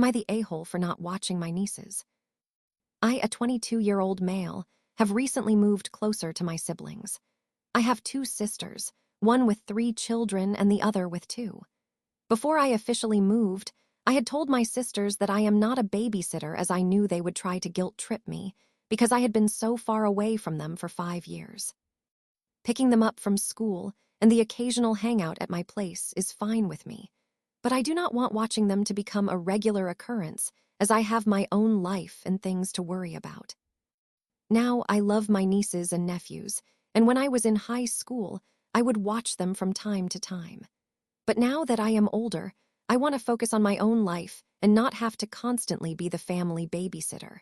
Am I the a-hole for not watching my nieces? I, a 22-year-old male, have recently moved closer to my siblings. I have two sisters, one with 3 children and the other with 2. Before I officially moved, I had told my sisters that I am not a babysitter as I knew they would try to guilt-trip me because I had been so far away from them for 5 years. Picking them up from school and the occasional hangout at my place is fine with me, but I do not want watching them to become a regular occurrence as I have my own life and things to worry about. Now I love my nieces and nephews, and when I was in high school, I would watch them from time to time. But now that I am older, I want to focus on my own life and not have to constantly be the family babysitter.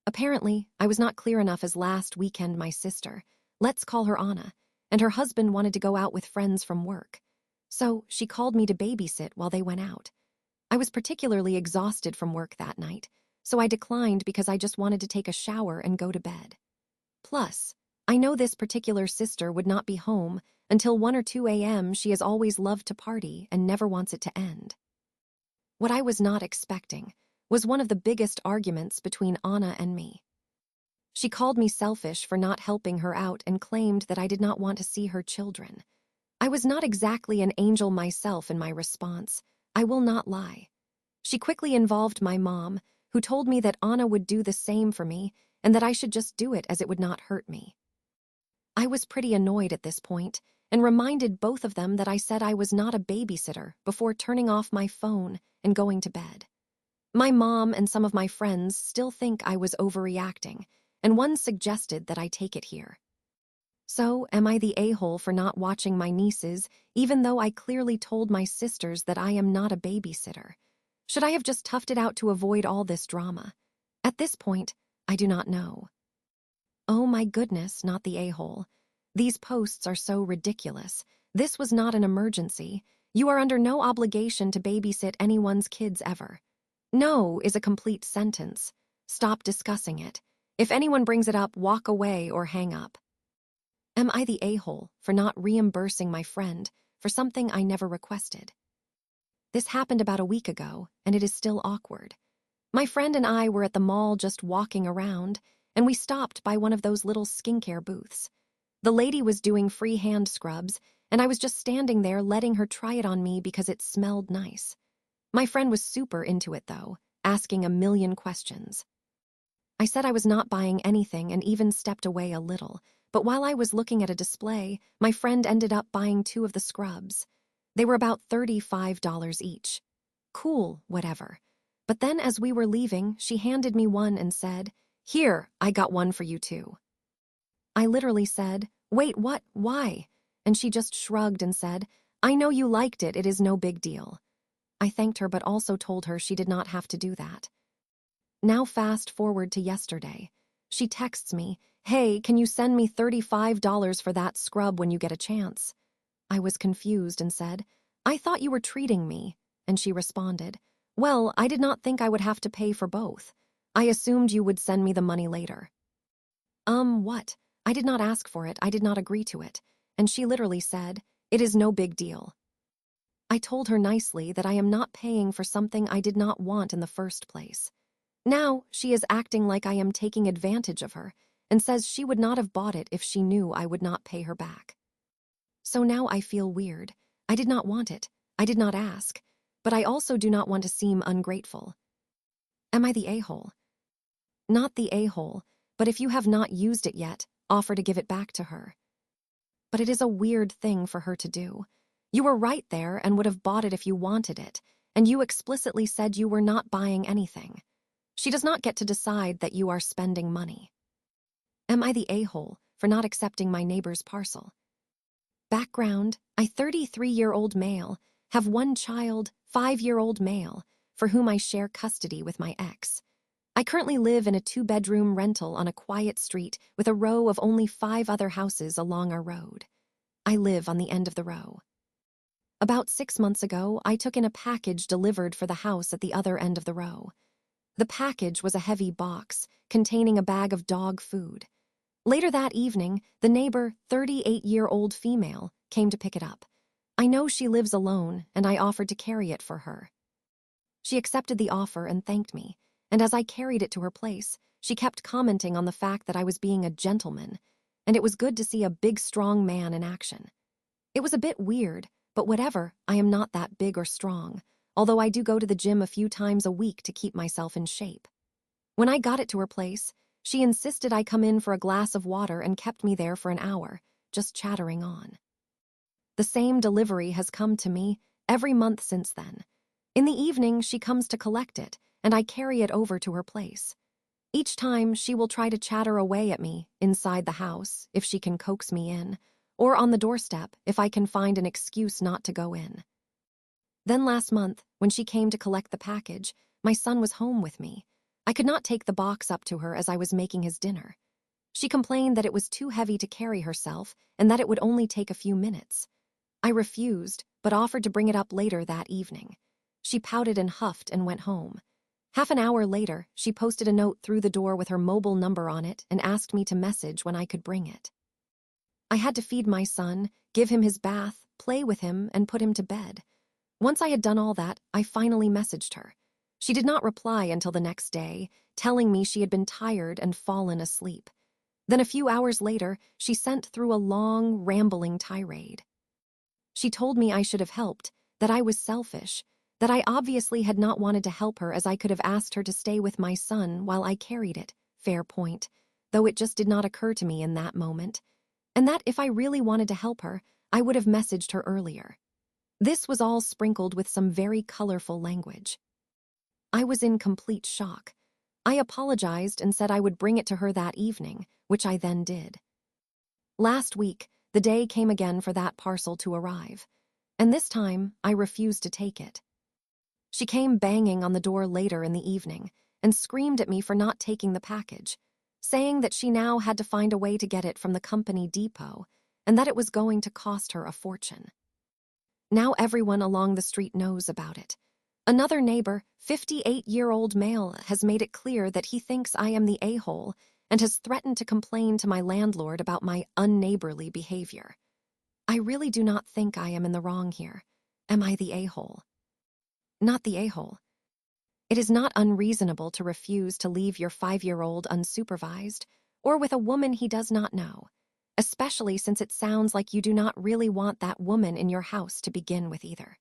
Apparently, I was not clear enough as last weekend my sister, let's call her Anna, and her husband wanted to go out with friends from work. So she called me to babysit while they went out. I was particularly exhausted from work that night, so I declined because I just wanted to take a shower and go to bed. Plus, I know this particular sister would not be home until 1 or 2 a.m. She has always loved to party and never wants it to end. What I was not expecting was one of the biggest arguments between Anna and me. She called me selfish for not helping her out and claimed that I did not want to see her children. I was not exactly an angel myself in my response, I will not lie. She quickly involved my mom, who told me that Anna would do the same for me and that I should just do it as it would not hurt me. I was pretty annoyed at this point and reminded both of them that I said I was not a babysitter before turning off my phone and going to bed. My mom and some of my friends still think I was overreacting, and one suggested that I take it here. So, am I the a-hole for not watching my nieces, even though I clearly told my sisters that I am not a babysitter? Should I have just toughed it out to avoid all this drama? At this point, I do not know. Oh my goodness, not the a-hole. These posts are so ridiculous. This was not an emergency. You are under no obligation to babysit anyone's kids ever. No is a complete sentence. Stop discussing it. If anyone brings it up, walk away or hang up. Am I the a-hole for not reimbursing my friend for something I never requested? This happened about a week ago, and it is still awkward. My friend and I were at the mall just walking around, and we stopped by one of those little skincare booths. The lady was doing free hand scrubs, and I was just standing there letting her try it on me because it smelled nice. My friend was super into it, though, asking a million questions. I said I was not buying anything and even stepped away a little, but while I was looking at a display, my friend ended up buying 2 of the scrubs. They were about $35 each. Cool, whatever. But then as we were leaving, she handed me one and said, "Here, I got one for you too." I literally said, "Wait, what? Why?" And she just shrugged and said, "I know you liked it, it is no big deal." I thanked her but also told her she did not have to do that. Now fast forward to yesterday. She texts me, "Hey, can you send me $35 for that scrub when you get a chance?" I was confused and said, "I thought you were treating me." And she responded, "Well, I did not think I would have to pay for both. I assumed you would send me the money later." What? I did not ask for it, I did not agree to it. And she literally said, "It is no big deal." I told her nicely that I am not paying for something I did not want in the first place. Now, she is acting like I am taking advantage of her and says she would not have bought it if she knew I would not pay her back. So now I feel weird. I did not want it. I did not ask. But I also do not want to seem ungrateful. Am I the a-hole? Not the a-hole, but if you have not used it yet, offer to give it back to her. But it is a weird thing for her to do. You were right there and would have bought it if you wanted it, and you explicitly said you were not buying anything. She does not get to decide that you are spending money. Am I the a-hole for not accepting my neighbor's parcel? Background: I, 33-year-old male, have one child, 5-year-old male, for whom I share custody with my ex. I currently live in a 2-bedroom rental on a quiet street with a row of only 5 other houses along our road. I live on the end of the row. About 6 months ago, I took in a package delivered for the house at the other end of the row. The package was a heavy box containing a bag of dog food. Later that evening, the neighbor, 38-year-old female, came to pick it up. I know she lives alone, and I offered to carry it for her. She accepted the offer and thanked me, and as I carried it to her place, she kept commenting on the fact that I was being a gentleman, and it was good to see a big, strong man in action. It was a bit weird, but whatever, I am not that big or strong, although I do go to the gym a few times a week to keep myself in shape. When I got it to her place, she insisted I come in for a glass of water and kept me there for an hour, just chattering on. The same delivery has come to me every month since then. In the evening, she comes to collect it, and I carry it over to her place. Each time, she will try to chatter away at me inside the house, if she can coax me in, or on the doorstep if I can find an excuse not to go in. Then last month, when she came to collect the package, my son was home with me. I could not take the box up to her as I was making his dinner. She complained that it was too heavy to carry herself and that it would only take a few minutes. I refused, but offered to bring it up later that evening. She pouted and huffed and went home. Half an hour later, she posted a note through the door with her mobile number on it and asked me to message when I could bring it. I had to feed my son, give him his bath, play with him, and put him to bed. Once I had done all that, I finally messaged her. She did not reply until the next day, telling me she had been tired and fallen asleep. Then a few hours later, she sent through a long, rambling tirade. She told me I should have helped, that I was selfish, that I obviously had not wanted to help her as I could have asked her to stay with my son while I carried it, fair point, though it just did not occur to me in that moment, and that if I really wanted to help her, I would have messaged her earlier. This was all sprinkled with some very colorful language. I was in complete shock. I apologized and said I would bring it to her that evening, which I then did. Last week, the day came again for that parcel to arrive, and this time I refused to take it. She came banging on the door later in the evening and screamed at me for not taking the package, saying that she now had to find a way to get it from the company depot and that it was going to cost her a fortune. Now everyone along the street knows about it. Another neighbor, 58-year-old male, has made it clear that he thinks I am the a-hole and has threatened to complain to my landlord about my unneighborly behavior. I really do not think I am in the wrong here. Am I the a-hole? Not the a-hole. It is not unreasonable to refuse to leave your 5-year-old unsupervised or with a woman he does not know, especially since it sounds like you do not really want that woman in your house to begin with either.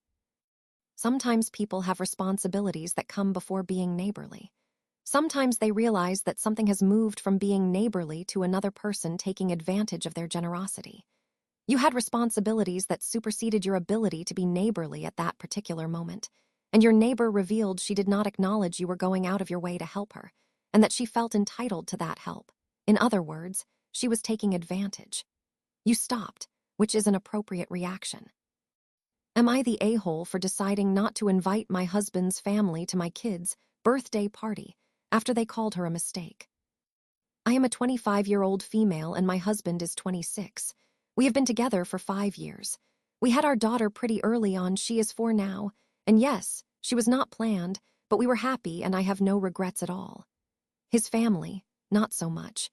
Sometimes people have responsibilities that come before being neighborly. Sometimes they realize that something has moved from being neighborly to another person taking advantage of their generosity. You had responsibilities that superseded your ability to be neighborly at that particular moment, and your neighbor revealed she did not acknowledge you were going out of your way to help her, and that she felt entitled to that help. In other words, she was taking advantage. You stopped, which is an appropriate reaction. Am I the a-hole for deciding not to invite my husband's family to my kids' birthday party after they called her a mistake? I am a 25-year-old female and my husband is 26. We have been together for 5 years. We had our daughter pretty early on. She is 4 now, and yes, she was not planned, but we were happy and I have no regrets at all. His family, not so much.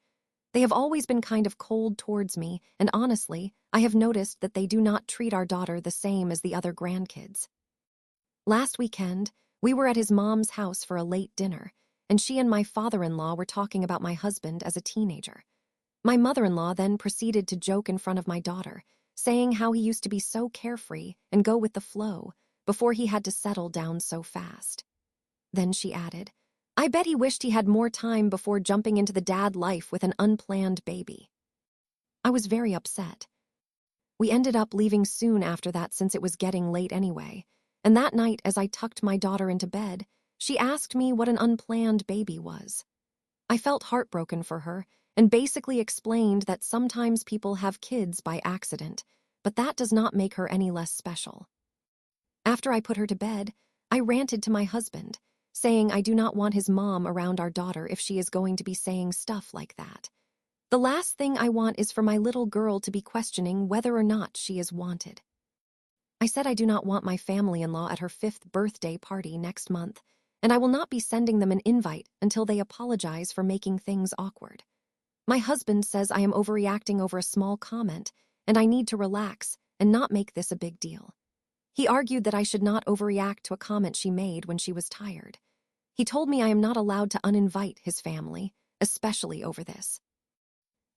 They have always been kind of cold towards me, and honestly, I have noticed that they do not treat our daughter the same as the other grandkids. Last weekend, we were at his mom's house for a late dinner, and she and my father-in-law were talking about my husband as a teenager. My mother-in-law then proceeded to joke in front of my daughter, saying how he used to be so carefree and go with the flow before he had to settle down so fast. Then she added, I bet he wished he had more time before jumping into the dad life with an unplanned baby. I was very upset. We ended up leaving soon after that since it was getting late anyway, and that night as I tucked my daughter into bed, she asked me what an unplanned baby was. I felt heartbroken for her and basically explained that sometimes people have kids by accident, but that does not make her any less special. After I put her to bed, I ranted to my husband, saying I do not want his mom around our daughter if she is going to be saying stuff like that. The last thing I want is for my little girl to be questioning whether or not she is wanted. I said I do not want my family-in-law at her 5th birthday party next month, and I will not be sending them an invite until they apologize for making things awkward. My husband says I am overreacting over a small comment, and I need to relax and not make this a big deal. He argued that I should not overreact to a comment she made when she was tired. He told me I am not allowed to uninvite his family, especially over this.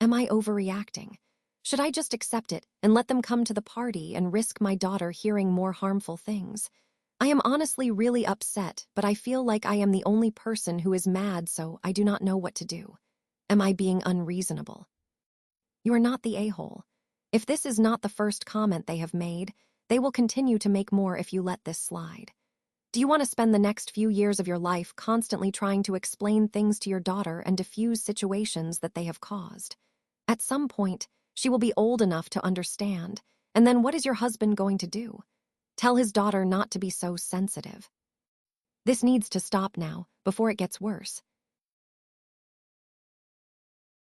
Am I overreacting? Should I just accept it and let them come to the party and risk my daughter hearing more harmful things? I am honestly really upset, but I feel like I am the only person who is mad, so I do not know what to do. Am I being unreasonable? You are not the a-hole. If this is not the first comment they have made, they will continue to make more if you let this slide. Do you want to spend the next few years of your life constantly trying to explain things to your daughter and diffuse situations that they have caused? At some point, she will be old enough to understand, and then what is your husband going to do? Tell his daughter not to be so sensitive. This needs to stop now, before it gets worse.